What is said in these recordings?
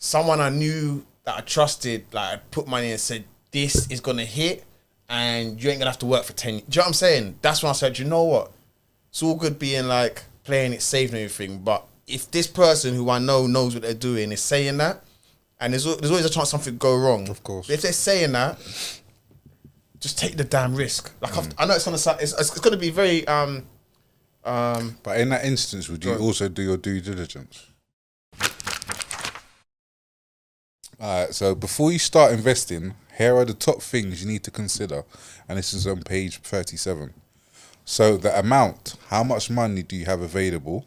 someone I knew that I trusted, like, I put money in and said, this is gonna hit, and you ain't gonna have to work for 10 years. Do you know what I'm saying? That's when I said, you know what? It's all good being like playing it safe and everything, but if this person who I know knows what they're doing is saying that, and there's always a chance something go wrong. Of course. But if they're saying that, just take the damn risk. Like I know it's on the side. It's going to be very. But in that instance, would you also do your due diligence? Alright, so before you start investing, here are the top things you need to consider, and this is on page 37. So the amount, how much money do you have available?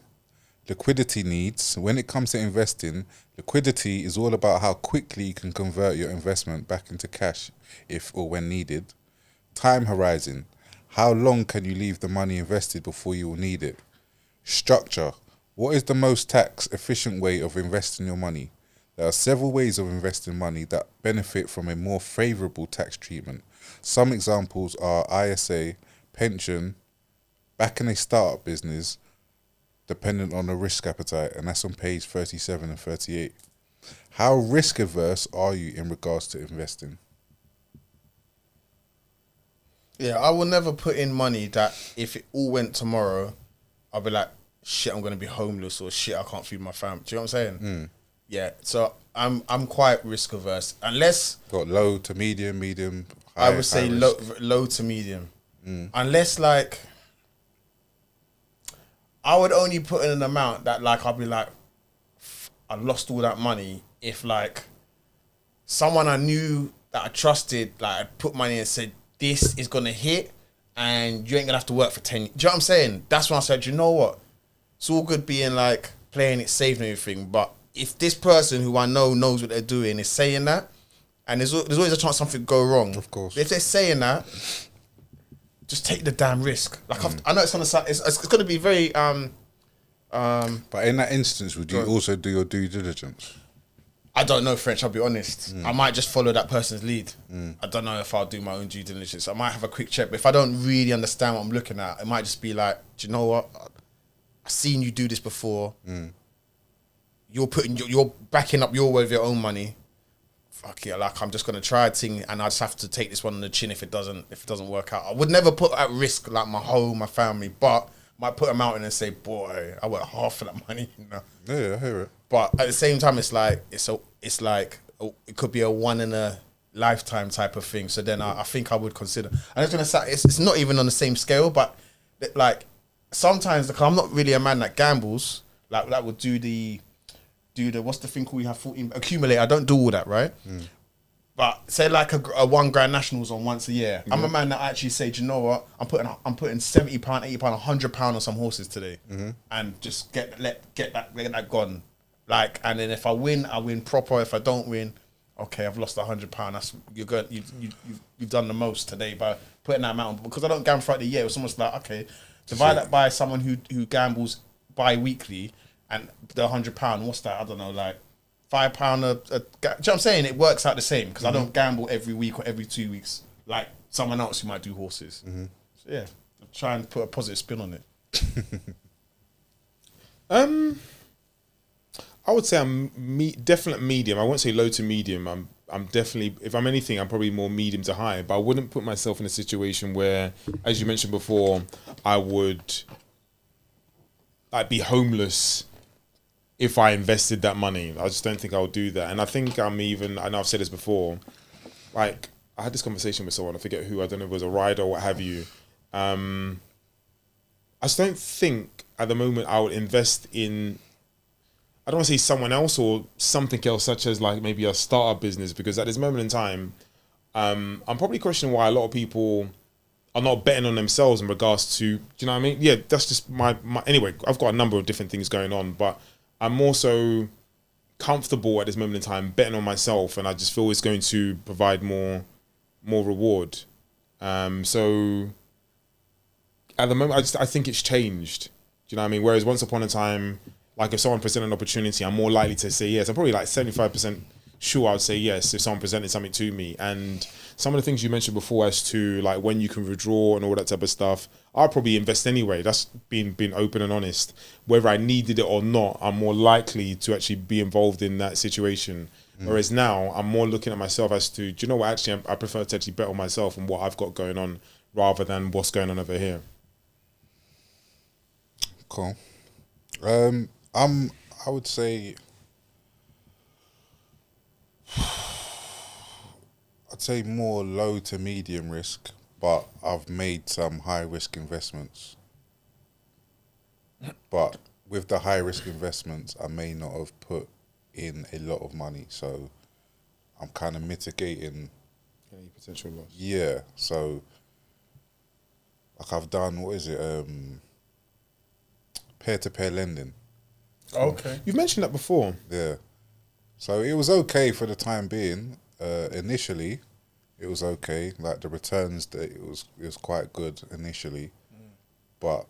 Liquidity needs. When it comes to investing, liquidity is all about how quickly you can convert your investment back into cash if or when needed. Time horizon. How long can you leave the money invested before you will need it? Structure. What is the most tax efficient way of investing your money? There are several ways of investing money that benefit from a more favourable tax treatment. Some examples are ISA, pension, back in a startup business, dependent on the risk appetite, and that's on page 37 and 38. How risk averse are you in regards to investing? Yeah, I will never put in money that if it all went tomorrow, I'll be like, shit, I'm going to be homeless, or shit, I can't feed my family. Do you know what I'm saying? Yeah, so I'm quite risk averse. Unless... Got low to medium, high, I would say low to medium. Unless, like... I would only put in an amount that, like, I'll be like, I lost all that money if, like, someone I knew that I trusted, like, I put money in and said, this is going to hit, and you ain't going to have to work for 10 years. Do you know what I'm saying? That's when I said, you know what? It's all good being, like, playing it safe and everything, but if this person who I know knows what they're doing is saying that, and there's always a chance something go wrong. Of course. But if they're saying that, just take the damn risk. Like I know it's on the side. It's going to be very. But in that instance, would you also do your due diligence? I don't know French. I'll be honest. I might just follow that person's lead. I don't know if I'll do my own due diligence. I might have a quick check, but if I don't really understand what I'm looking at, it might just be like, do you know what? I've seen you do this before. You're backing up your way with your own money. Fuck it, like I'm just gonna try a thing, and I just have to take this one on the chin if it doesn't work out. I would never put at risk like my home, my family, but might put them out and say, boy, I want half of that money. You know? Yeah, I hear it. But at the same time, it's like it could be a one in a lifetime type of thing. So then I think I would consider. I was gonna say it's not even on the same scale, but like sometimes like, I'm not really a man that gambles. Like that would do the what's the thing called? You have 14 accumulate. I don't do all that, right? But say like a £1 grand nationals on once a year. I'm a man that actually say, do you know what? I'm putting £70, £80, £100 on some horses today, and just get that gone. Like, and then if I win proper. If I don't win, okay, I've lost £100. That's you've done the most today by putting that amount on. Because I don't gamble throughout the year. It's almost like, okay, divide that by someone who gambles bi-weekly, and the £100. What's that? I don't know, like £5. Do you know what I'm saying? It works out the same because I don't gamble every week or every 2 weeks like someone else who might do horses. So yeah, I'm trying to put a positive spin on it. I would say I'm definite medium. I won't say low to medium. I'm definitely, if I'm anything, I'm probably more medium to high. But I wouldn't put myself in a situation where, as you mentioned before, I would like be homeless if I invested that money. I just don't think I would do that. And I think I know I've said this before, like I had this conversation with someone, I forget who, I don't know if it was a rider or what have you. I just don't think at the moment I would invest in, I don't want to say someone else or something else, such as like maybe a startup business, because at this moment in time, I'm probably questioning why a lot of people are not betting on themselves in regards to, do you know what I mean? Yeah, that's just my anyway, I've got a number of different things going on, but I'm more so comfortable at this moment in time betting on myself, and I just feel it's going to provide more reward. So at the moment, I think it's changed. Do you know what I mean? Whereas once upon a time, like if someone presented an opportunity, I'm more likely to say yes. I'm probably like 75% sure, I'd say yes if someone presented something to me. And some of the things you mentioned before as to like when you can withdraw and all that type of stuff, I'll probably invest anyway. That's being open and honest. Whether I needed it or not, I'm more likely to actually be involved in that situation. Whereas now, I'm more looking at myself as to, do you know what, actually, I prefer to actually bet on myself and what I've got going on rather than what's going on over here. Cool. I would say, I'd say more low to medium risk, but I've made some high risk investments. But with the high risk investments, I may not have put in a lot of money, so I'm kind of mitigating Any potential loss? Yeah, so like I've done, what is it, peer-to-peer lending. Okay. You've mentioned that before. Yeah, so it was okay for the time being. Initially, it was okay. Like the returns, it was quite good initially, but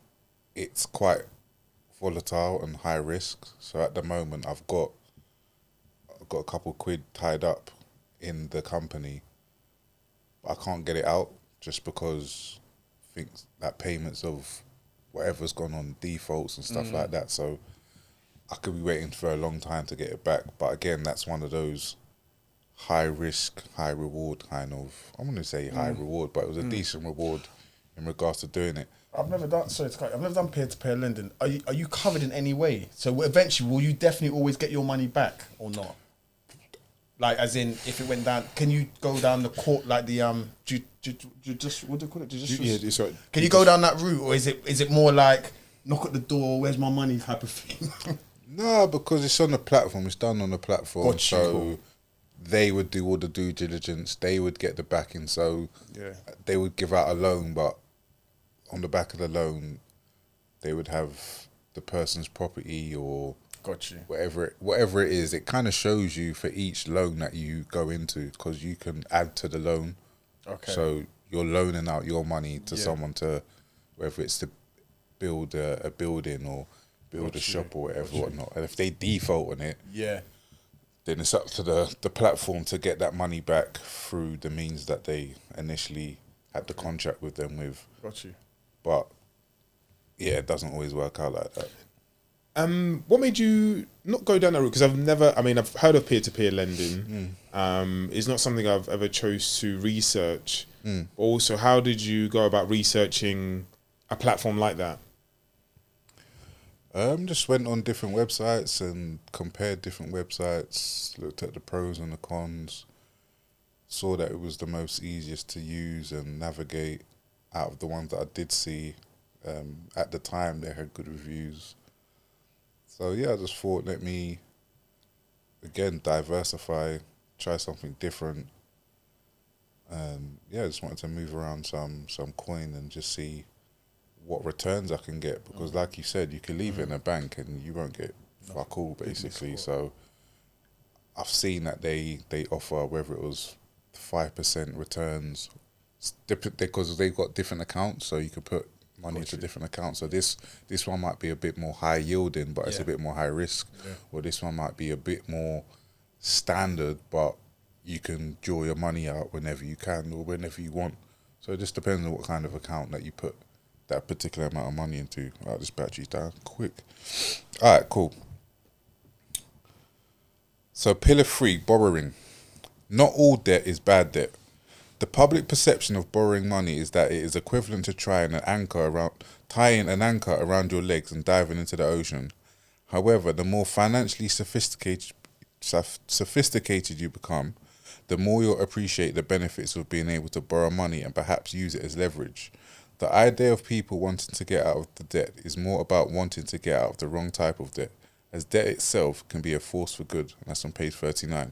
it's quite volatile and high risk. So at the moment, I've got a couple quid tied up in the company. I can't get it out just because I think that payments of whatever's gone on, defaults and stuff like that. So I could be waiting for a long time to get it back. But again, that's one of those high risk, high reward kind of, I'm going to say high reward, but it was a decent reward in regards to doing it. I've never done I've never done peer-to-peer lending. Are you covered in any way? So eventually, will you definitely always get your money back or not? Like, as in, if it went down, can you go down the court like the just what do you call it? It's right. Can you go down that route, or is it more like knock at the door, where's my money type of thing? No, because it's on the platform. It's done on the platform. Got you. So they would do all the due diligence. They would get the backing. So they would give out a loan, but on the back of the loan, they would have the person's property or Got you. whatever it is. It kind of shows you for each loan that you go into, because you can add to the loan. Okay. So you're loaning out your money to someone to, whether it's to build a building or build a shop or whatever, whatnot. And if they default on it, then it's up to the platform to get that money back through the means that they initially had the contract with them with. Got you. But yeah, it doesn't always work out like that. What made you not go down that route? Because I've heard of peer-to-peer lending. It's not something I've ever chose to research. Also, how did you go about researching a platform like that? Just went on different websites and compared different websites, looked at the pros and the cons, saw that it was the most easiest to use and navigate out of the ones that I did see. At the time, they had good reviews. So yeah, I just thought, let me, again, diversify, try something different. Yeah, I just wanted to move around some coin and just see what returns I can get, because like you said, you can leave it in a bank and you won't get fuck all, basically. So I've seen that they offer, whether it was 5% returns, because they've got different accounts, so you can put money into different accounts. So this one might be a bit more high yielding, but it's a bit more high risk. Or this one might be a bit more standard, but you can draw your money out whenever you can or whenever you want. So it just depends on what kind of account that you put that particular amount of money into. Right, this battery's down quick. All right, cool. So pillar 3, borrowing. Not all debt is bad debt. The public perception of borrowing money is that it is equivalent to tying an anchor around your legs and diving into the ocean. However, the more financially sophisticated you become, the more you'll appreciate the benefits of being able to borrow money and perhaps use it as leverage. The idea of people wanting to get out of the debt is more about wanting to get out of the wrong type of debt, as debt itself can be a force for good, and that's on page 39.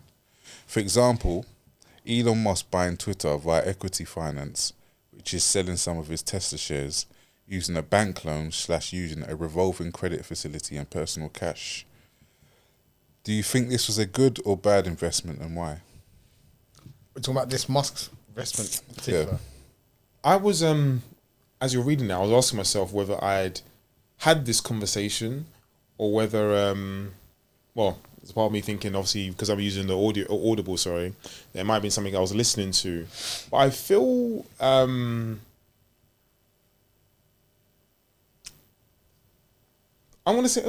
For example, Elon Musk buying Twitter via equity finance, which is selling some of his Tesla shares, using a bank loan / using a revolving credit facility and personal cash. Do you think this was a good or bad investment, and why? We're talking about this Musk's investment in particular. I was, as you're reading that, I was asking myself whether I'd had this conversation or whether, There's part of me thinking, obviously, because I'm using the Audible, sorry, there might have been something I was listening to. But I feel I want to say,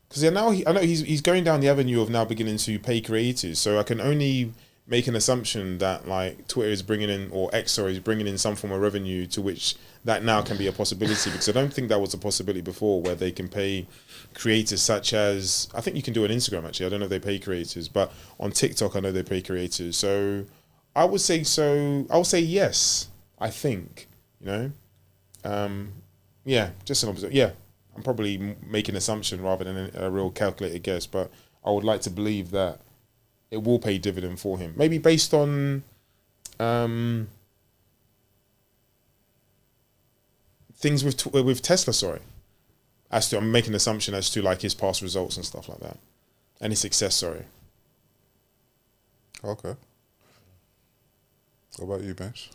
because now I know he's going down the avenue of now beginning to pay creators. So I can only make an assumption that like Twitter is bringing in, or X, sorry, is bringing in some form of revenue to which that now can be a possibility, because I don't think that was a possibility before, where they can pay creators such as, I think you can do on Instagram actually, I don't know if they pay creators, but on TikTok I know they pay creators. So I would say yes, I think, yeah, just an observation. Yeah, I'm probably making an assumption rather than a real calculated guess, but I would like to believe that it will pay dividend for him. Maybe based on things with Tesla, sorry. I'm making an assumption as to like his past results and stuff like that. And his success, sorry. Okay. What about you, Bench?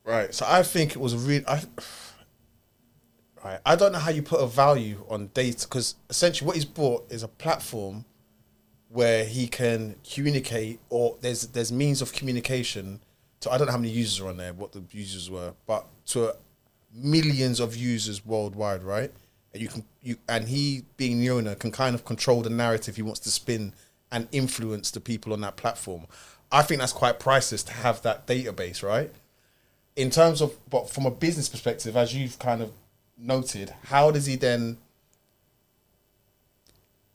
Right. So I think it was a real. Right. I don't know how you put a value on data, because essentially what he's brought is a platform where he can communicate, or there's means of communication to, I don't know how many users are on there, what the users were, but to millions of users worldwide, right? And and he, being the owner, can kind of control the narrative he wants to spin and influence the people on that platform. I think that's quite priceless to have that database, right? In terms of, but from a business perspective, as you've kind of noted, how does he then,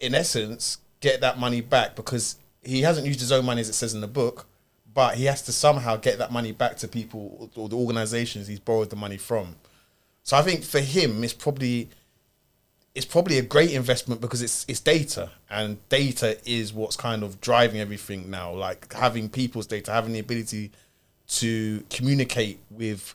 in essence, get that money back? Because he hasn't used his own money, as it says in the book, but he has to somehow get that money back to people or the organizations he's borrowed the money from. So I think for him, it's probably a great investment, because it's data, and data is what's kind of driving everything now. Like having people's data, having the ability to communicate with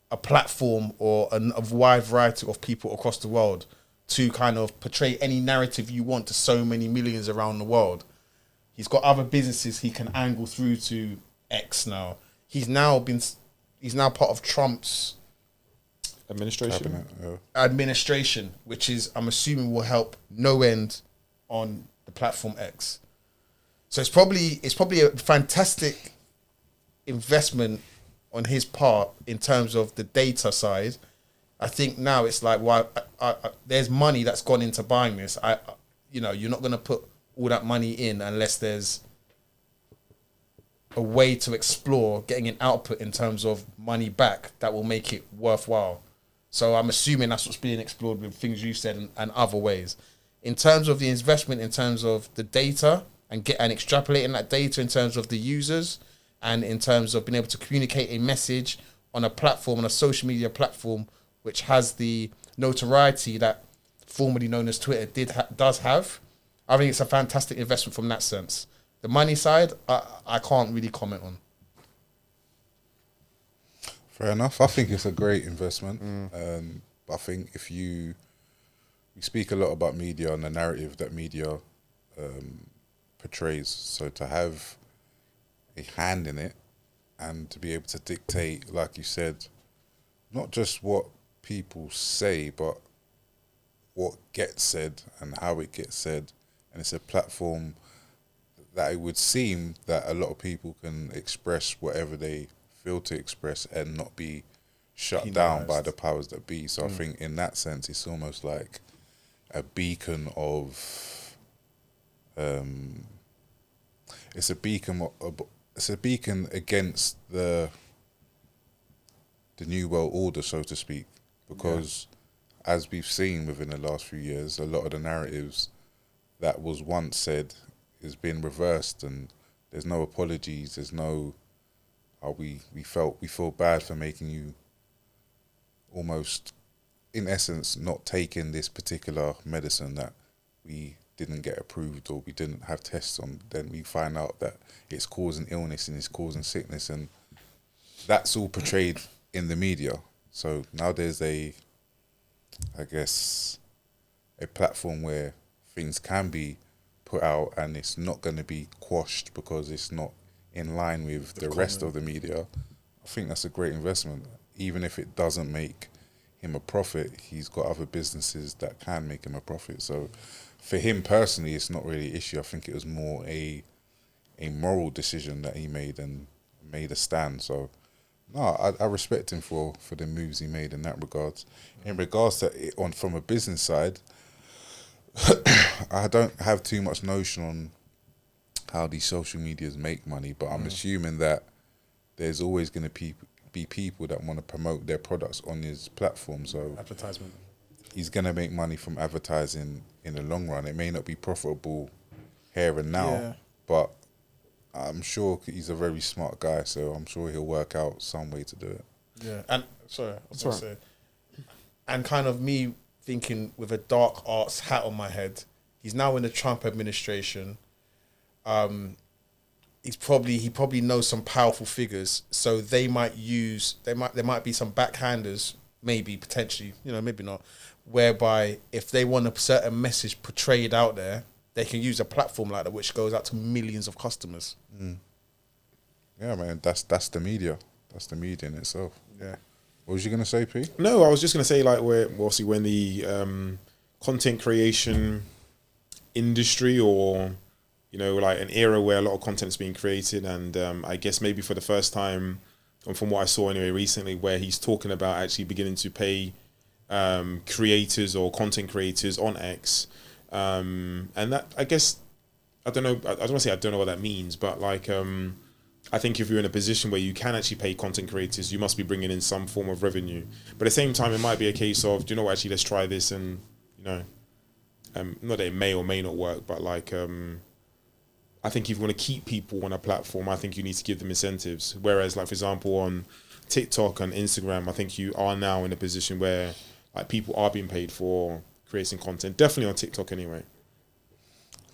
a platform or a wide variety of people across the world, to kind of portray any narrative you want to so many millions around the world. He's got other businesses he can angle through to X now. He's now part of Trump's administration, which is, I'm assuming, will help no end on the platform X. So it's probably a fantastic investment on his part in terms of the data side. I think now it's like, why there's money that's gone into buying this. You're not going to put all that money in unless there's a way to explore getting an output in terms of money back that will make it worthwhile. So I'm assuming that's what's being explored with things you said and other ways. In terms of the investment, in terms of the data and extrapolating that data in terms of the users, and in terms of being able to communicate a message on a platform, on a social media platform, which has the notoriety that formerly known as Twitter does have, I think it's a fantastic investment from that sense. The money side, I can't really comment on. Fair enough. I think it's a great investment. But I think we speak a lot about media and the narrative that media portrays. So to have a hand in it and to be able to dictate, like you said, not just what people say, but what gets said and how it gets said. And it's a platform that it would seem that a lot of people can express whatever they feel to express and not be shut down by the powers that be. So I think in that sense, it's almost like a beacon of, it's a beacon against the new world order, so to speak, because as we've seen within the last few years, a lot of the narratives that was once said is being reversed, and there's no apologies, there's no we feel bad for making you almost, in essence, not taking this particular medicine that we didn't get approved or we didn't have tests on. Then we find out that it's causing illness and it's causing sickness, and that's all portrayed in the media. So now there's a platform where things can be put out and it's not going to be quashed because it's not in line with the rest of the media. I think that's a great investment. even if it doesn't make him a profit, he's got other businesses that can make him a profit. So for him personally, it's not really an issue. I think it was more a moral decision that he made and made a stand. So no, I respect him for the moves he made in that regards. In regards to it from a business side, I don't have too much notion on how these social medias make money, but I'm assuming that there's always going to be people that want to promote their products on his platform. So Advertisement. he's going to make money from advertising in the long run. It may not be profitable here and now, but I'm sure he's a very smart guy, so I'm sure he'll work out some way to do it. Yeah, and sorry, I was going to say, and kind of me thinking with a dark arts hat on my head, he's now in the Trump administration. He probably knows some powerful figures, so there might be some backhanders, maybe potentially, maybe not, whereby if they want a certain message portrayed out there, they can use a platform like that, which goes out to millions of customers. Yeah, man, that's the media. That's the media in itself. Yeah. What was you gonna say, P? No, I was just gonna say like obviously when the content creation industry, or like an era where a lot of content is being created, and I guess maybe for the first time, and from what I saw anyway recently, where he's talking about actually beginning to pay creators or content creators on X. And that, I guess, I don't know, I don't want to say I don't know what that means, but like, I think if you're in a position where you can actually pay content creators, you must be bringing in some form of revenue. But at the same time, it might be a case of, do you know what, actually, let's try this, and, not that it may or may not work, but like, I think if you want to keep people on a platform, I think you need to give them incentives. Whereas, like, for example, on TikTok and Instagram, I think you are now in a position where like people are being paid for creating content, definitely on TikTok anyway.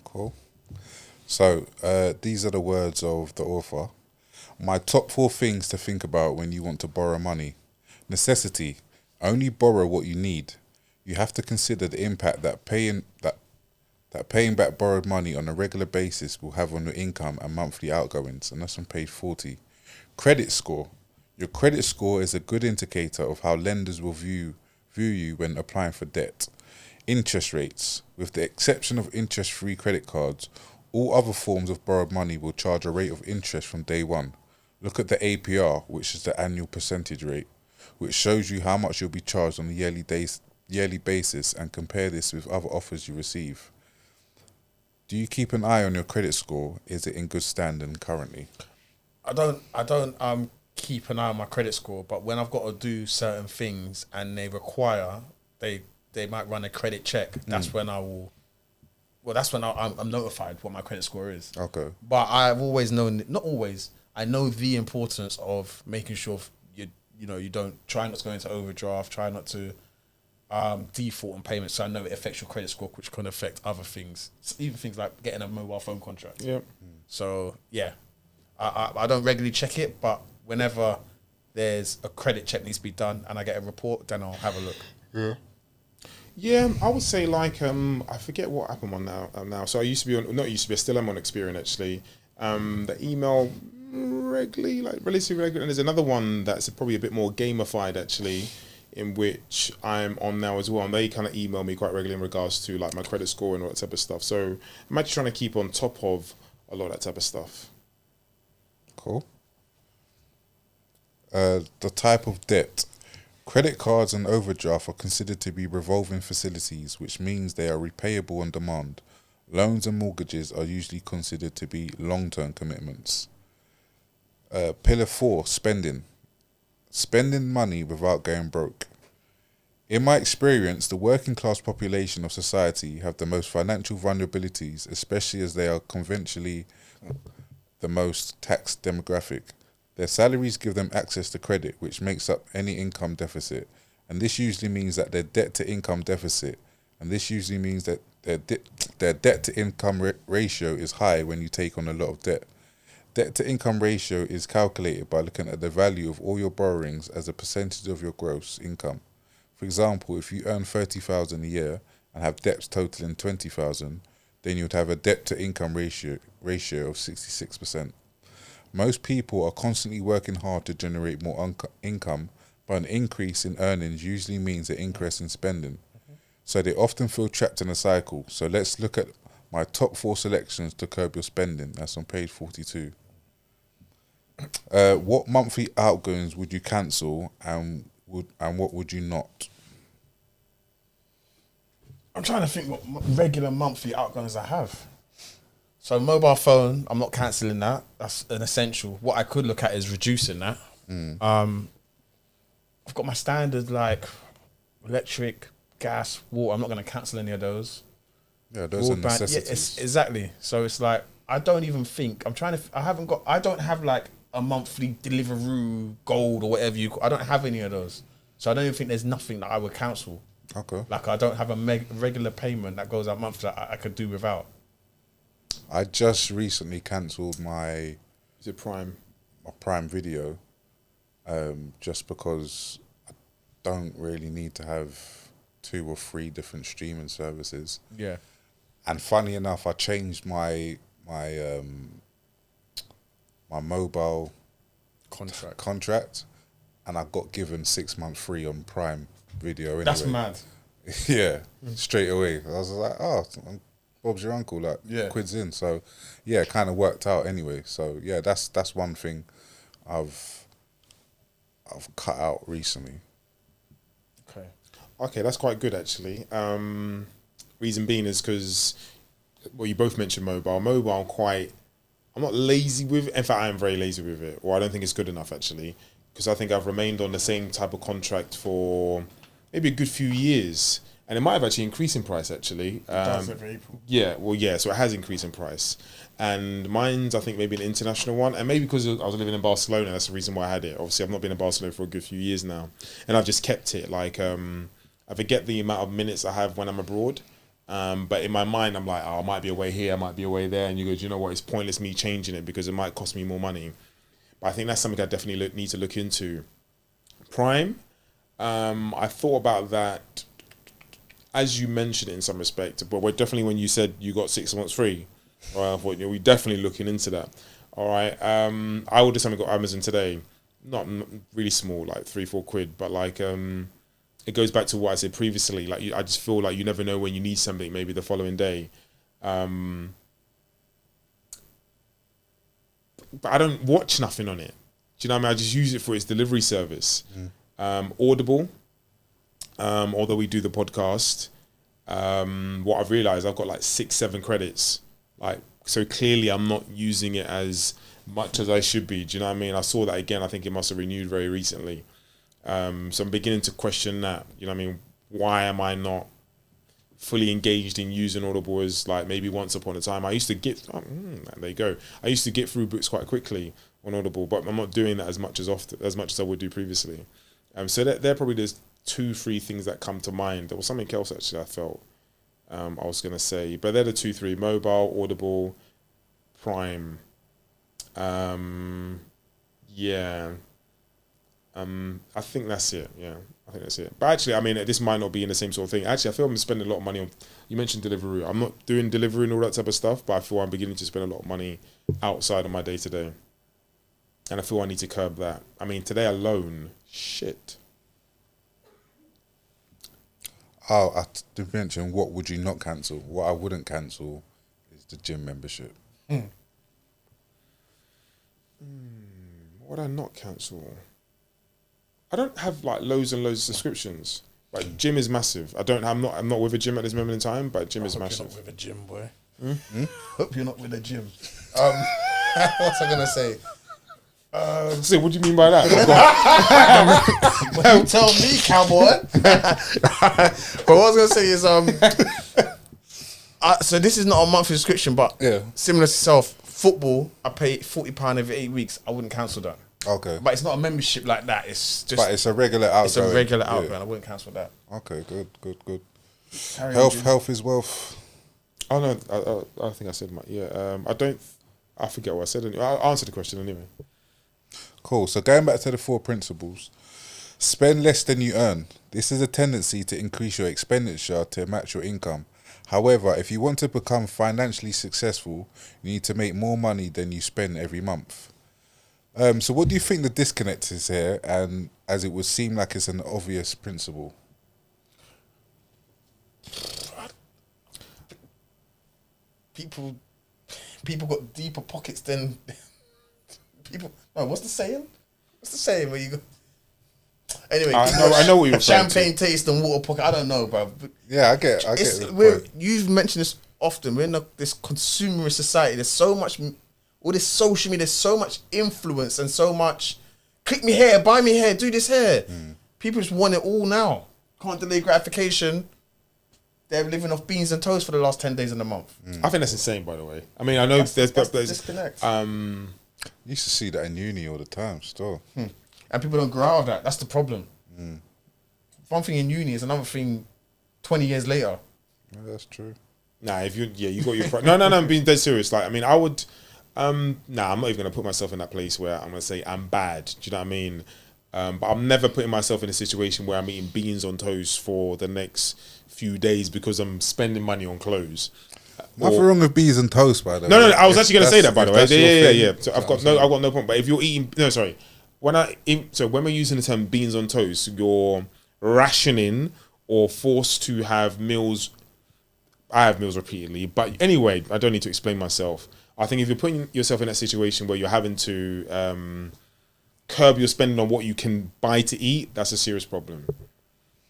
Cool. So these are the words of the author. My top 4 things to think about when you want to borrow money. Necessity. Only borrow what you need. You have to consider the impact that paying back borrowed money on a regular basis will have on your income and monthly outgoings, and that's on page 40. Credit score. Your credit score is a good indicator of how lenders will view you when applying for debt. Interest rates. With the exception of interest-free credit cards, all other forms of borrowed money will charge a rate of interest from day one. Look at the APR, which is the annual percentage rate, which shows you how much you'll be charged on a yearly basis, and compare this with other offers you receive. Do you keep an eye on your credit score? Is it in good standing currently? I don't keep an eye on my credit score, but when I've got to do certain things and they might run a credit check, that's when I'm notified what my credit score is. Okay. But I've always known, not always, I know the importance of making sure you don't try not to go into overdraft, try not to default on payments. So I know it affects your credit score, which can affect other things, even things like getting a mobile phone contract. Yeah. So yeah, I don't regularly check it, but whenever there's a credit check needs to be done and I get a report, then I'll have a look. Yeah. Yeah, I would say like I forget what app I'm on now. So I used to be on, not used to be, I still am on Experian actually. The email regularly, like relatively regular, and there's another one that's probably a bit more gamified actually, in which I'm on now as well, and they kind of email me quite regularly in regards to like my credit score and all that type of stuff. So I'm actually trying to keep on top of a lot of that type of stuff. Cool. The type of debt. Credit cards and overdraft are considered to be revolving facilities, which means they are repayable on demand. Loans and mortgages are usually considered to be long-term commitments. Pillar 4, spending. Spending money without going broke. In my experience, the working class population of society have the most financial vulnerabilities, especially as they are conventionally the most taxed demographic. Their salaries give them access to credit, which makes up any income deficit, and this usually means that their debt to income deficit, and this usually means that their debt to income ratio is high when you take on a lot of debt. Debt to income ratio is calculated by looking at the value of all your borrowings as a percentage of your gross income. For example, if you earn 30,000 a year and have debts totaling 20,000, then you would have a debt to income ratio of 66%. Most people are constantly working hard to generate more income, but an increase in earnings usually means an increase in spending. So they often feel trapped in a cycle. So let's look at my top 4 selections to curb your spending. That's on page 42. What monthly outgoings would you cancel, and what would you not? I'm trying to think what regular monthly outgoings I have. So mobile phone, I'm not cancelling that. That's an essential. What I could look at is reducing that. I've got my standard like electric, gas, water. I'm not going to cancel any of those. Yeah, those are necessities. Yeah, exactly. So it's like I don't even think I don't have like a monthly Deliveroo Gold or whatever I don't have any of those. So I don't even think there's nothing that I would cancel. Okay. Like I don't have a regular payment that goes out monthly that I could do without. I just recently cancelled my Prime Video, just because I don't really need to have 2 or 3 different streaming services. Yeah. And funny enough, I changed my mobile contract, and I got given 6 months free on Prime Video anyway. That's mad. Yeah, straight away. I was like, oh, Bob's your uncle, like, yeah. Quids in. So, yeah, it kind of worked out anyway. So, yeah, that's one thing I've cut out recently. Okay, that's quite good actually. Reason being is because, well, you both mentioned mobile. I'm not lazy with it. In fact, I am very lazy with it. Or I don't think it's good enough actually, because I think I've remained on the same type of contract for maybe a good few years. And it might have actually increased in price, actually. Does every April? Yeah, well, yeah, so it has increased in price. And mine's, I think, maybe an international one. And maybe because I was living in Barcelona, that's the reason why I had it. Obviously, I've not been in Barcelona for a good few years now. And I've just kept it. Like, I forget the amount of minutes I have when I'm abroad. But in my mind, I'm like, oh, I might be away here, I might be away there. And you go, do you know what? It's pointless me changing it because it might cost me more money. But I think that's something I definitely need to look into. Prime, I thought about that, as you mentioned it in some respect, but we're definitely, when you said you got 6 months free, I thought, we're definitely looking into that. All right. I ordered something on Amazon today, not really small, like £3-4, but like, it goes back to what I said previously. Like, I just feel like you never know when you need something, maybe the following day. But I don't watch nothing on it. Do you know what I mean? I just use it for its delivery service. Audible, although we do the podcast, what I've realized, I've got like 6-7 credits. Like, so clearly I'm not using it as much as I should be. Do you know what I mean? I saw that again. I think it must have renewed very recently. So I'm beginning to question that. You know what I mean? Why am I not fully engaged in using Audible as like maybe once upon a time? I used to get, there you go. I used to get through books quite quickly on Audible, but I'm not doing that as much as I would do previously. So they're probably the 2-3 things that come to mind. There was something else actually I felt I was going to say, but they're the 2-3: mobile, Audible, Prime. Yeah. I think that's it. Yeah, I think that's it. But actually, I mean, this might not be in the same sort of thing. Actually, I feel I'm spending a lot of money on. You mentioned Deliveroo. I'm not doing Deliveroo and all that type of stuff, but I feel I'm beginning to spend a lot of money outside of my day to day, and I feel I need to curb that. I mean, today alone, shit. Oh, I did mention, what would you not cancel? What I wouldn't cancel is the gym membership. What would I not cancel? I don't have like loads and loads of subscriptions. Like, gym is massive. I'm not with a gym at this moment in time, but gym is massive. You're not with a gym, boy. Hope you're not with a gym. What's I gonna say? So what do you mean by that? Well, tell me, cowboy. But what I was gonna say is, so this is not a monthly subscription, but yeah, similar to self. Football, I pay £40 every 8 weeks. I wouldn't cancel that. Okay, but it's not a membership like that. It's just. But it's a regular outgoing. It's a regular outgoing. Yeah. I wouldn't cancel that. Okay, good. Health is wealth. Oh no, I think I said my I forget what I said. I'll answer the question anyway. Cool. So going back to the 4 principles, spend less than you earn. This is a tendency to increase your expenditure to match your income. However, if you want to become financially successful, you need to make more money than you spend every month. So what do you think the disconnect is here, and as it would seem like it's an obvious principle? People got deeper pockets than people. No, what's the saying? What's the saying where you go? Anyway, I know what you're referring to. champagne taste and water pocket. I don't know, bro. Yeah, I get the point. You've mentioned this often. We're in this consumerist society. There's so much, all this social media. There's so much influence and so much. Click me here, buy me here, do this here. People just want it all now. Can't delay gratification. They're living off beans and toast for the last 10 days in the month. I think that's insane, by the way. I mean, I know there's disconnect. You used to see that in uni all the time, still. And people don't grow out of that. That's the problem. One thing in uni is another thing 20 years later. Yeah, that's true. Nah, if you got your no, I'm being dead serious. Like, I mean, I would I'm not even gonna put myself in that place where I'm gonna say I'm bad. Do you know what I mean? But I'm never putting myself in a situation where I'm eating beans on toast for the next few days because I'm spending money on clothes. Nothing wrong with beans and toast, by the way. No, I was actually gonna say that, by the way. Yeah. So I've got no problem. But if you're eating, when we're using the term beans on toast, you're rationing or forced to have meals. I have meals repeatedly, but anyway, I don't need to explain myself. I think if you're putting yourself in that situation where you're having to curb your spending on what you can buy to eat, that's a serious problem.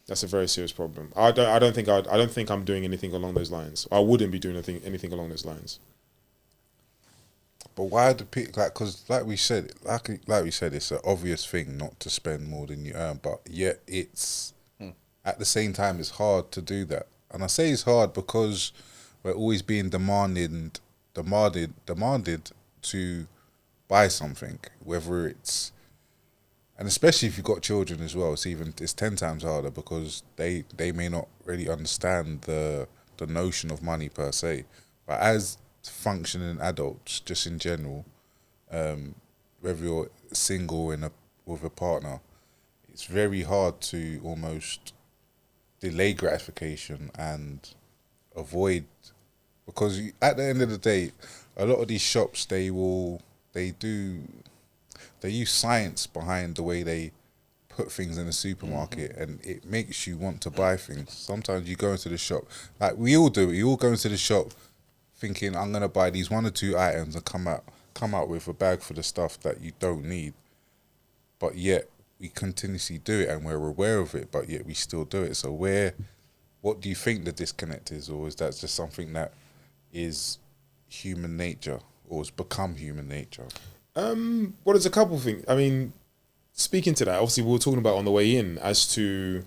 That's a very serious problem. I don't think I'm doing anything along those lines. I wouldn't be doing anything along those lines. But why do people because like we said, it's an obvious thing not to spend more than you earn, but yet it's at the same time it's hard to do that. And I say it's hard because we're always being demanded to buy something, whether it's, and especially if you've got children as well, it's 10 times harder because they may not really understand the notion of money per se. But as functioning adults, just in general, whether you're single with a partner, it's very hard to almost delay gratification and avoid, because at the end of the day, a lot of these shops they use science behind the way they put things in the supermarket, and it makes you want to buy things. Sometimes you go into the shop, like we all do, you all go into the shop thinking I'm gonna buy these 1 or 2 items and come out with a bag for the stuff that you don't need, but yet we continuously do it and we're aware of it, but yet we still do it. So what do you think the disconnect is, or is that just something that is human nature or has become human nature? Well, there's a couple of things. I mean, speaking to that, obviously we were talking about on the way in as to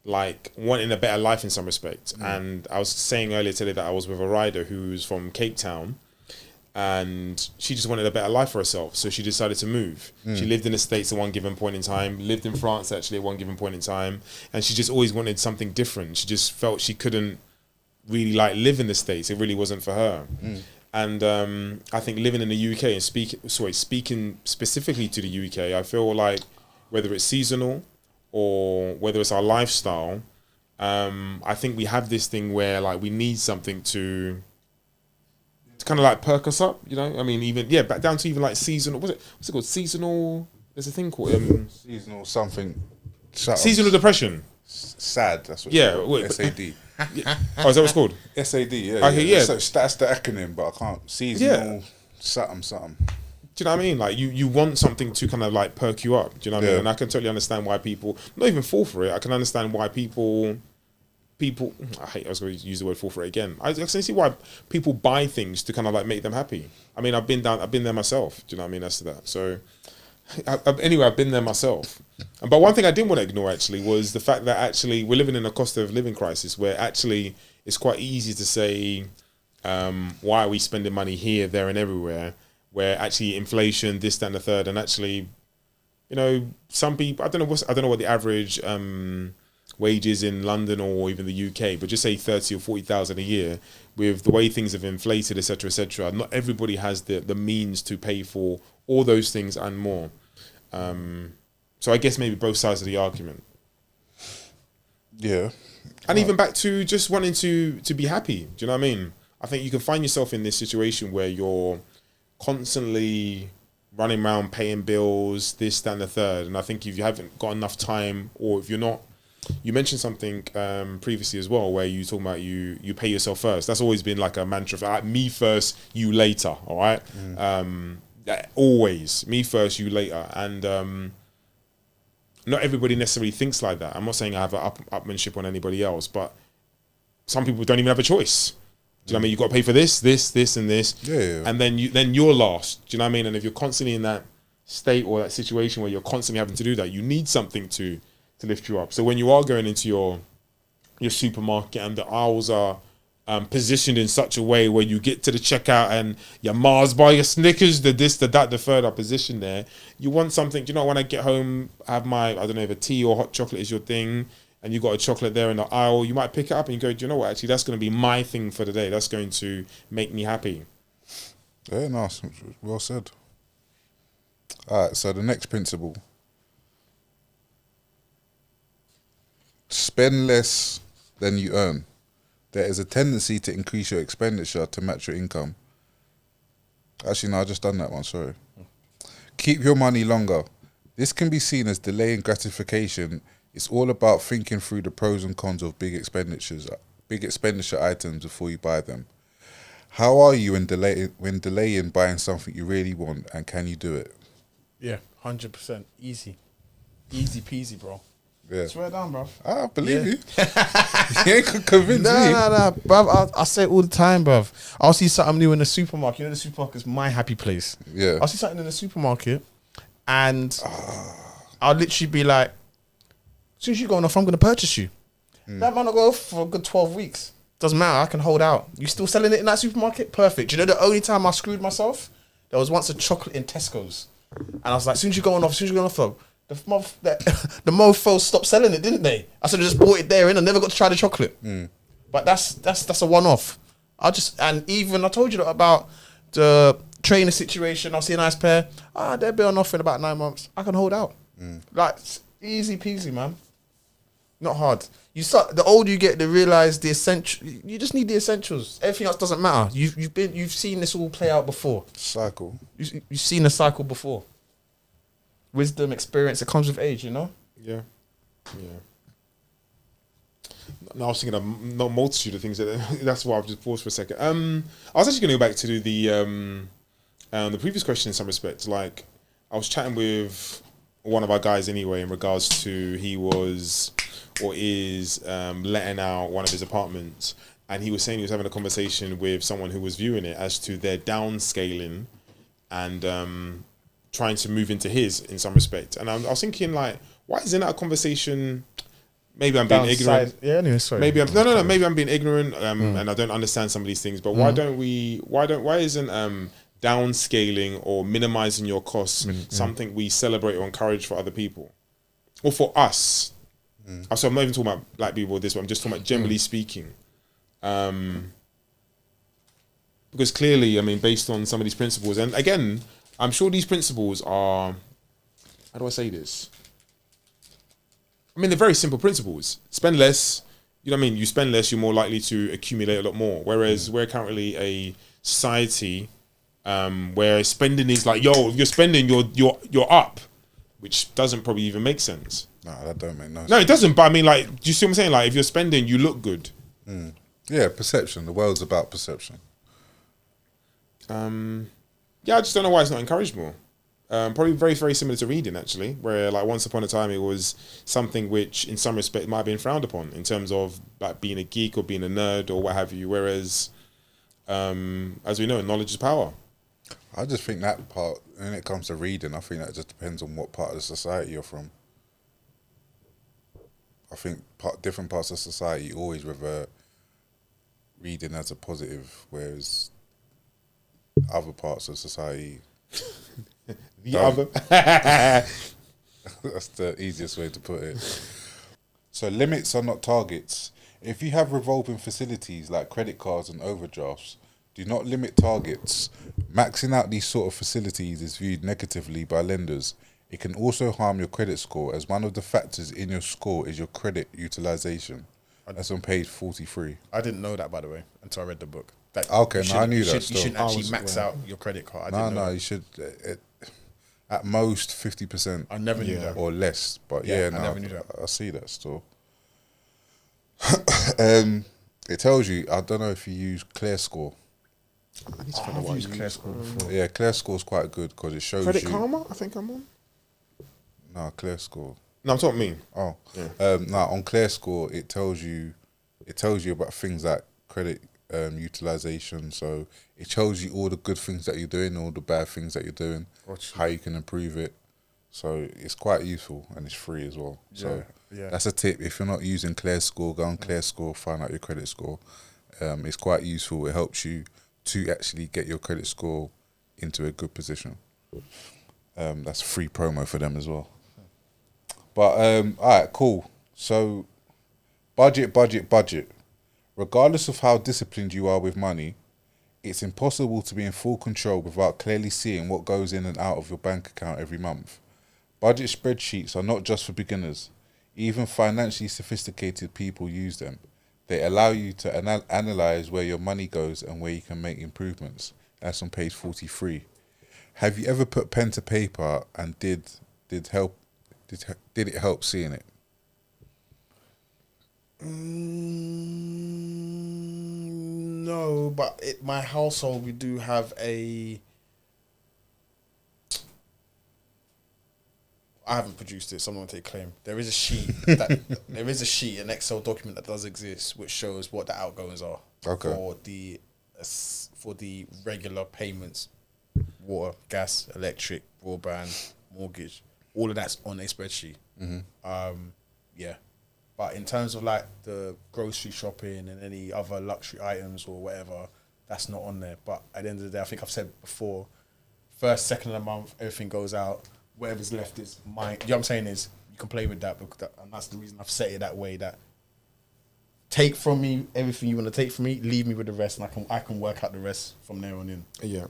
like wanting a better life in some respect. And I was saying earlier today that I was with a rider who's from Cape Town, and she just wanted a better life for herself, so she decided to move. She lived in the States at one given point in time, lived in France actually at one given point in time, and she just always wanted something different. She just felt she couldn't really live in the States. It really wasn't for her. And I think living in the UK and speaking specifically to the UK, I feel like whether it's seasonal or whether it's our lifestyle, I think we have this thing where like we need something to kind of like perk us up, you know? I mean, even back down to even like seasonal. What's it called? Seasonal. There's a thing called seasonal something. Seasonal depression. SAD. That's what. SAD. Oh, is that what it's called? SAD. Yeah. Okay, yeah. So that's the acronym, but I can't. Seasonal. Something. Do you know what I mean? Like you want something to kind of like perk you up. Do you know what I mean? And I can totally understand why people not even fall for it. I can understand why people. I was going to use the word fall for it again. I can see why people buy things to kind of like make them happy. I mean, I've been there myself. Do you know what I mean? As to that. So, anyway, I've been there myself. But one thing I didn't want to ignore actually was the fact that actually we're living in a cost of living crisis where actually it's quite easy to say, why are we spending money here, there, and everywhere? Where actually inflation, this, that, and the third, and actually, you know, some people I don't know what the average wages in London or even the UK, but just say 30 or 40,000 a year. With the way things have inflated, etc., not everybody has the means to pay for all those things and more. So I guess maybe both sides of the argument. Yeah. And even back to just wanting to be happy. Do you know what I mean? I think you can find yourself in this situation where you're constantly running around paying bills, this, that, and the third. And I think if you haven't got enough time, or if you're not, you mentioned something previously as well, where you talking about you pay yourself first. That's always been like a mantra for like, me first, you later. All right, always me first, you later, and not everybody necessarily thinks like that. I'm not saying I have an upmanship on anybody else, but some people don't even have a choice. Do you know what I mean? You got to pay for this, and this, and then you're lost. Do you know what I mean? And if you're constantly in that state or that situation where you're constantly having to do that, you need something to lift you up. So when you are going into your supermarket and the aisles are positioned in such a way where you get to the checkout and your Mars bar, your Snickers, the this, the that, the third are positioned there, you want something. Do you know, when I get home, have my, I don't know if a tea or hot chocolate is your thing, and you got a chocolate there in the aisle, you might pick it up and you go, do you know what, actually that's going to be my thing for the day, that's going to make me happy. Yeah, nice, well said. All right, so the next principle: spend less than you earn. There is a tendency to increase your expenditure to match your income. Actually, no, I just done that one, sorry. Keep your money longer. This can be seen as delaying gratification. It's all about thinking through the pros and cons of big expenditure items before you buy them. How are you when delaying buying something you really want, and can you do it? Yeah, 100%. Easy peasy, bro. Yeah. Swear down, bro. I believe you. You ain't convinced me. No, bruv. I say it all the time, bruv. I'll see something new in the supermarket. You know, the supermarket is my happy place. Yeah. I'll see something in the supermarket, and I'll literally be like, as soon as you go off, I'm going to purchase you. That might not go off for a good 12 weeks. Doesn't matter. I can hold out. You still selling it in that supermarket? Perfect. You know, the only time I screwed myself, there was once a chocolate in Tesco's. And I was like, as soon as you're going off, the mofos stopped selling it, didn't they? I should have just bought it there and I never got to try the chocolate. But that's a one-off. And even I told you about the trainer situation. I'll see a nice pair. They'll be on offer in about 9 months. I can hold out. Like, easy peasy, man. Not hard. You start, the older you get to realize the essential. You just need the essentials. Everything else doesn't matter. You've seen this all play out before. Cycle. You've seen the cycle before. Wisdom, experience, it comes with age, you know? Yeah. Now I was thinking of a multitude of things. That's why I've just paused for a second. I was actually going to go back to the previous question in some respects. Like, I was chatting with one of our guys anyway in regards to he was or is letting out one of his apartments, and he was saying he was having a conversation with someone who was viewing it as to their downscaling and trying to move into his in some respect. And I was thinking, like, why isn't that a conversation? Maybe I'm being ignorant. Yeah, anyway, sorry. Maybe I'm no. Maybe I'm being ignorant, and I don't understand some of these things. But why isn't downscaling or minimizing your costs something we celebrate or encourage for other people, or for us? So I'm not even talking about black people with this, but I'm just talking about generally speaking. Because clearly, I mean, based on some of these principles, and again, I'm sure these principles are, how do I say this? I mean, they're very simple principles. Spend less, you know what I mean? You spend less, you're more likely to accumulate a lot more. Whereas we're currently a society where spending is like, yo, if you're spending, you're up, which doesn't probably even make sense. No, that don't make no sense. No, it doesn't. But I mean, like, do you see what I'm saying? Like, if you're spending, you look good. Yeah, perception. The world's about perception. Yeah, I just don't know why it's not encouraged more. Probably very, very similar to reading, actually, where like once upon a time it was something which in some respect might have been frowned upon in terms of like being a geek or being a nerd or what have you. Whereas, as we know, knowledge is power. I just think that part, when it comes to reading, I think that just depends on what part of the society you're from. I think different parts of society always revert reading as a positive, whereas other parts of society other that's the easiest way to put it. So limits are not targets. If you have revolving facilities like credit cards and overdrafts, do not limit targets. Maxing out these sort of facilities is viewed negatively by lenders. It can also harm your credit score, as one of the factors in your score is your credit utilization. That's on page 43. I didn't know that, by the way, until I read the book. That Okay, you no, I knew that You still. shouldn't actually max aware. out your credit card. I No, didn't know no, that. you should at most 50% I never knew Yeah. that. or less. But Yeah, yeah, I no, never knew that. I see that still. It tells you. I don't know if you use ClearScore. I need to find out I've what I used use. ClearScore before. Yeah, ClearScore is quite good because it shows Credit you. Karma, I think I'm on. No, ClearScore. No, I'm talking me. Oh, Yeah. no. On ClearScore, it tells you about things like credit utilization. So it shows you all the good things that you're doing, all the bad things that you're doing, Gotcha. how you can improve it. So it's quite useful and it's free as well. So Yeah. that's a tip. If you're not using ClearScore, go on ClearScore, find out your credit score. It's quite useful. It helps you to actually get your credit score into a good position. That's free promo for them as well. But all right, cool. So budget. Regardless of how disciplined you are with money, it's impossible to be in full control without clearly seeing what goes in and out of your bank account every month. Budget spreadsheets are not just for beginners. Even financially sophisticated people use them. They allow you to analyze where your money goes and where you can make improvements. That's on page 43. Have you ever put pen to paper and did it help seeing it? No, but my household, we do have a. I haven't produced it. Someone will take claim. There is a sheet an Excel document that does exist, which shows what the outgoings are for the regular payments, water, gas, electric, broadband, mortgage. All of that's on a spreadsheet. Yeah, but in terms of like the grocery shopping and any other luxury items or whatever, that's not on there. But at the end of the day, I think I've said before, first, second of the month, everything goes out. Whatever's left is mine. You know what I'm saying is you can play with that, and that's the reason I've set it that way. That take from me everything you want to take from me, leave me with the rest, and I can work out the rest from there on in. Yeah.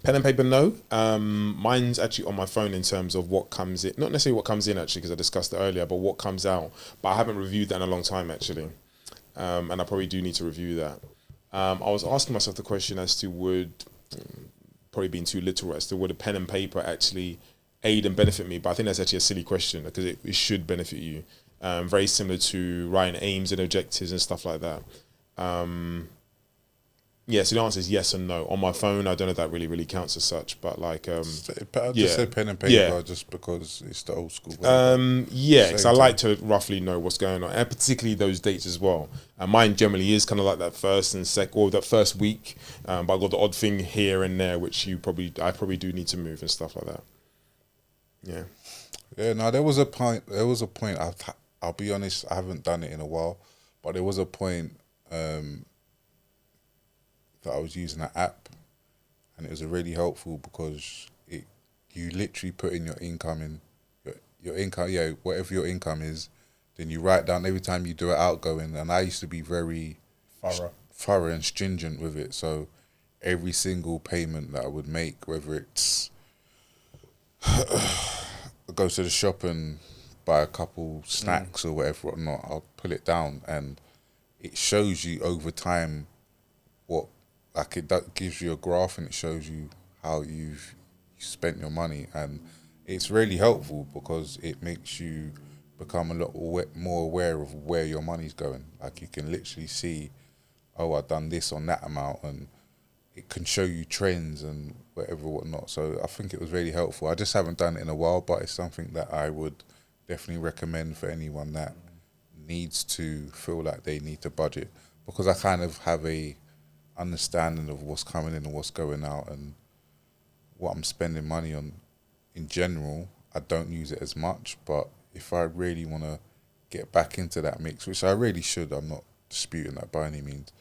Pen and paper, no. Mine's actually on my phone in terms of what comes in. Not necessarily what comes in, actually, because I discussed it earlier, but what comes out. But I haven't reviewed that in a long time, actually. And I probably do need to review that. I was asking myself the question as to probably being too literal, as to would a pen and paper actually aid and benefit me? But I think that's actually a silly question because it should benefit you. Very similar to writing aims and objectives and stuff like that. Yeah, so the answer is yes and no. On my phone, I don't know if that really counts as such, but like, I just said pen and paper just because it's the old school way. Yeah, because I like to roughly know what's going on, and particularly those dates as well. Mine generally is kind of like that first and second, or that first week, but I've got the odd thing here and there, which I probably do need to move and stuff like that. Yeah. Yeah, no, there was a point. I'll be honest, I haven't done it in a while, but there was a point that I was using an app, and it was really helpful because you literally put in your income your income, whatever your income is, then you write down every time you do an outgoing. And I used to be very thorough and stringent with it. So every single payment that I would make, whether it's go to the shop and buy a couple snacks or whatever or not, I'll put it down, and it shows you over time that gives you a graph, and it shows you how you've spent your money, and it's really helpful because it makes you become a lot more aware of where your money's going. Like you can literally see, I've done this on that amount, and it can show you trends and whatnot. So I think it was really helpful. I just haven't done it in a while, but it's something that I would definitely recommend for anyone that needs to feel like they need to budget, because I kind of have a understanding of what's coming in and what's going out and what I'm spending money on in general. I don't use it as much, but if I really want to get back into that mix, which I really should, I'm not disputing that by any means,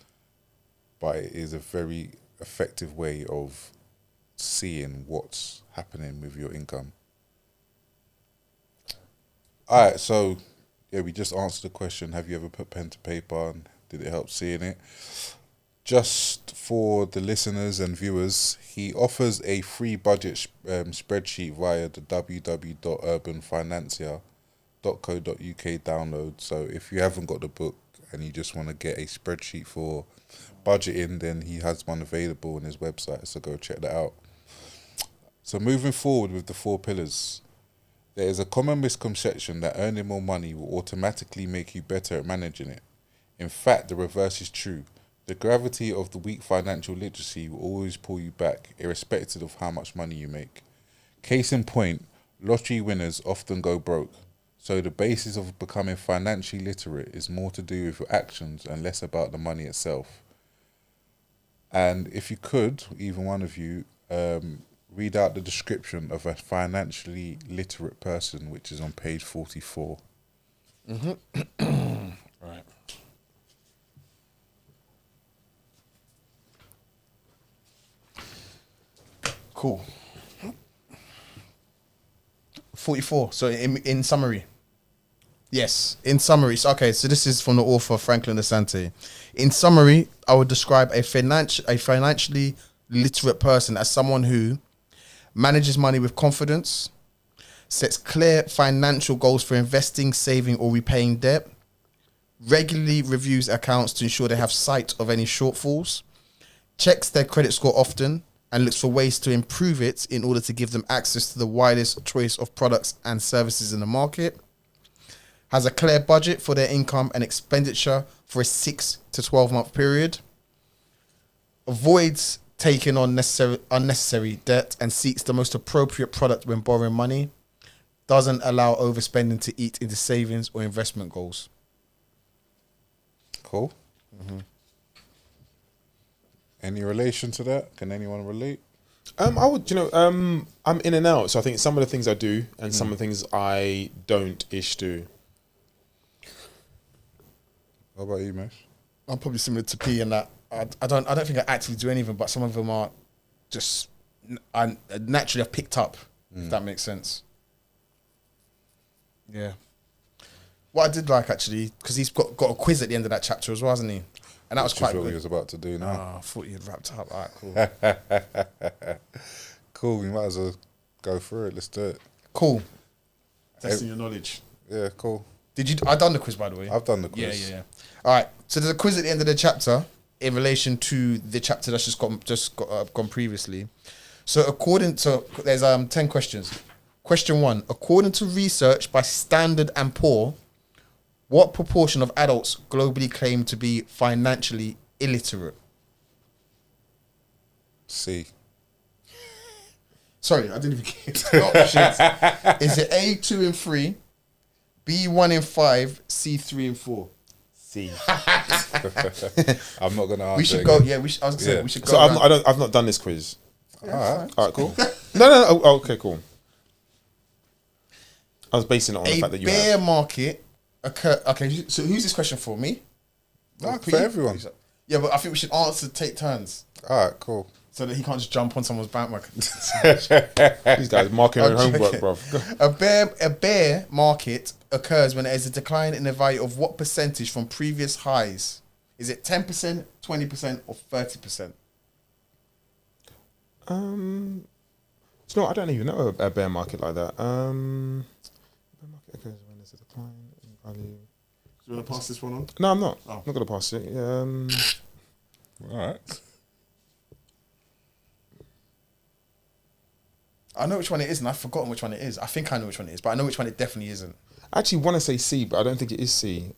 but it is a very effective way of seeing what's happening with your income. All right, so yeah, we just answered the question, have you ever put pen to paper and did it help seeing it? Just for the listeners and viewers, he offers a free budget spreadsheet via the www.urbanfinancier.co.uk download. So if you haven't got the book and you just want to get a spreadsheet for budgeting, then he has one available on his website, so go check that out. So moving forward with the 4 pillars, there is a common misconception that earning more money will automatically make you better at managing it. In fact, the reverse is true. The gravity of the weak financial literacy will always pull you back, irrespective of how much money you make. Case in point, lottery winners often go broke. So the basis of becoming financially literate is more to do with your actions and less about the money itself. And if you could, even one of you, read out the description of a financially literate person, which is on page 44. Right. Cool. 44. So in summary. Yes, in summary. So, okay, so this is from the author Franklin Asante. In summary, I would describe a financially literate person as someone who manages money with confidence, sets clear financial goals for investing, saving, or repaying debt, regularly reviews accounts to ensure they have sight of any shortfalls, checks their credit score often, and looks for ways to improve it in order to give them access to the widest choice of products and services in the market, has a clear budget for their income and expenditure for a 6 to 12 month period, avoids taking on unnecessary debt and seeks the most appropriate product when borrowing money, doesn't allow overspending to eat into savings or investment goals. Cool. Any relation to that? Can anyone relate? I would, I'm in and out. So I think some of the things I do and some of the things I don't do. How about you, Mesh? I'm probably similar to P in that I don't think I actively do anything, but some of them are just I naturally have picked up, if that makes sense. Yeah. What I did like actually, because he's got a quiz at the end of that chapter as well, hasn't he? And that was quite what good. he was about to do now. Oh, I thought you'd wrapped up. All right, cool. Cool, we might as well go through it. Let's do it. Cool. Testing your knowledge. Yeah, cool. I done the quiz, by the way. I've done the quiz. Yeah. All right. So there's a quiz at the end of the chapter in relation to the chapter that's just gone previously. So there's 10 questions. Question 1: according to research by Standard and Poor, what proportion of adults globally claim to be financially illiterate? C. Sorry, I didn't even get the options. Is it A, 2 and 3, B, 1 and 5, C, 3 and 4? C. I'm not gonna answer. We should again. go. Yeah, we should. I was gonna say we should go. So I've not done this quiz. Yeah, All right, cool. No. Oh, okay, cool. I was basing it on the fact that you bear market occur. Okay, so who's this question for? Me? No, for everyone. Yeah, but I think we should take turns All right, cool. so that he can't just jump on someone's bandwagon. These guys marking their I'm homework, joking. bro. A bear market occurs when there is a decline in the value of what percentage from previous highs? Is it 10%, 20%, or 30%? I don't even know a bear market like that. Bear market occurs when there's a decline in value. Do you want to pass this one on? No, I'm not. Oh. I'm not gonna pass it. All right. I know which one it is, and I've forgotten which one it is. I think I know which one it is, but I know which one it definitely isn't. I actually want to say C, but I don't think it is C.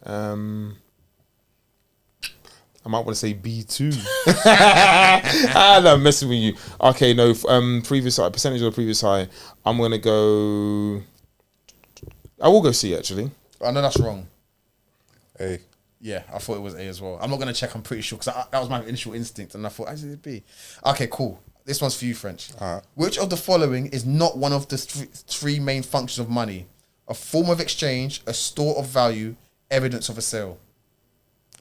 I might want to say B2. No, I'm messing with you. Okay, no. Previous high, percentage of the previous high. I'm gonna go. I will go C actually. I know that's wrong. A. Yeah, I thought it was A as well. I'm not gonna check. I'm pretty sure because that was my initial instinct, and I thought actually it'd be. Okay, cool. This one's for you, French. All right. Which of the following is not one of the three main functions of money? A form of exchange, a store of value, evidence of a sale.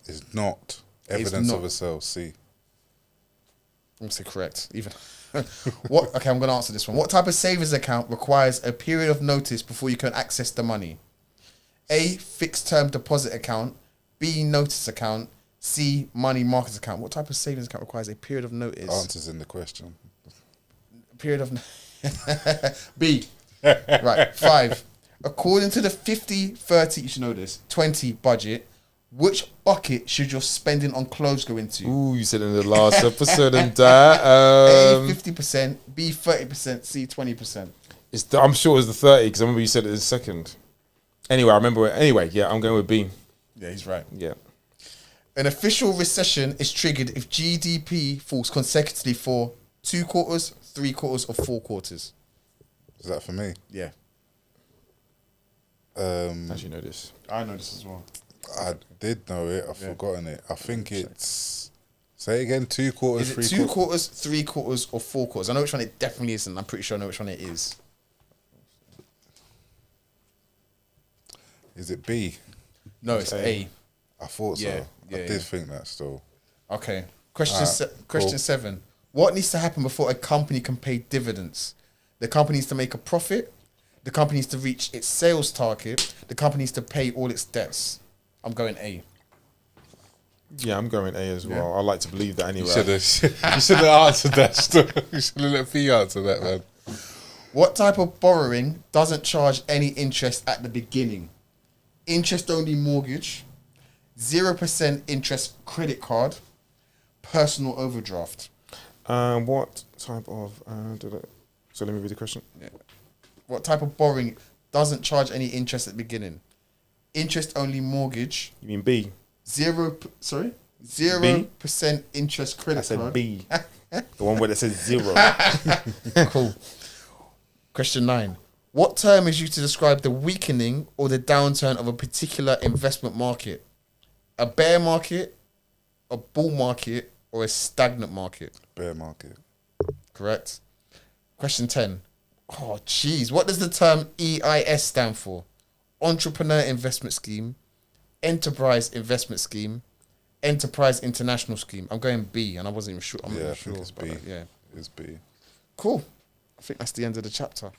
Is not evidence of a sale. C. I'm say correct. Even what? Okay, I'm gonna answer this one. What type of savings account requires a period of notice before you can access the money? A, fixed term deposit account. B, notice account. C, money market account. What type of savings account requires a period of notice? Answers in the question. Period of B. Right. 5. According to the 50, 30, you should know this, 20 budget, Which bucket should your spending on clothes go into? Ooh, you said in the last episode and that. A 50%, B 30%, C 20%. I'm sure it was the 30 because I remember you said it in the second. Anyway, I remember. Anyway, yeah, I'm going with B. Yeah, he's right. Yeah. An official recession is triggered if GDP falls consecutively for 2 quarters, 3 quarters, or 4 quarters. Is that for me? Yeah. As you know this. I know this as well. I did know it. I've forgotten it. I think it's. Say it again. 2 quarters. Is it 3 2 quarters, 3 quarters, or 4 quarters? I know which one it definitely isn't. I'm pretty sure I know which one it is. Is it B? No, it's A. I thought so. Yeah, I did think that still. Okay. Question 7. What needs to happen before a company can pay dividends? The company needs to make a profit. The company needs to reach its sales target. The company needs to pay all its debts. I'm going A. Yeah, I'm going A as well. I like to believe that anyway. You should have answered that still. You should have let B answer that, man. What type of borrowing doesn't charge any interest at the beginning? Interest-only mortgage, 0% interest credit card, personal overdraft. What type of... So let me read the question. Yeah. What type of borrowing doesn't charge any interest at the beginning? Interest-only mortgage. You mean B? 0% interest credit I said card. B. The one where it says 0. Cool. Question 9. What term is used to describe the weakening or the downturn of a particular investment market? A bear market, a bull market, or a stagnant market? Bear market. Correct. Question 10. Oh, jeez. What does the term EIS stand for? Entrepreneur Investment Scheme, Enterprise Investment Scheme, Enterprise International Scheme. I'm going B, and I wasn't even sure. I'm not even I think sure. it's B. Yeah. It's B. Cool. I think that's the end of the chapter.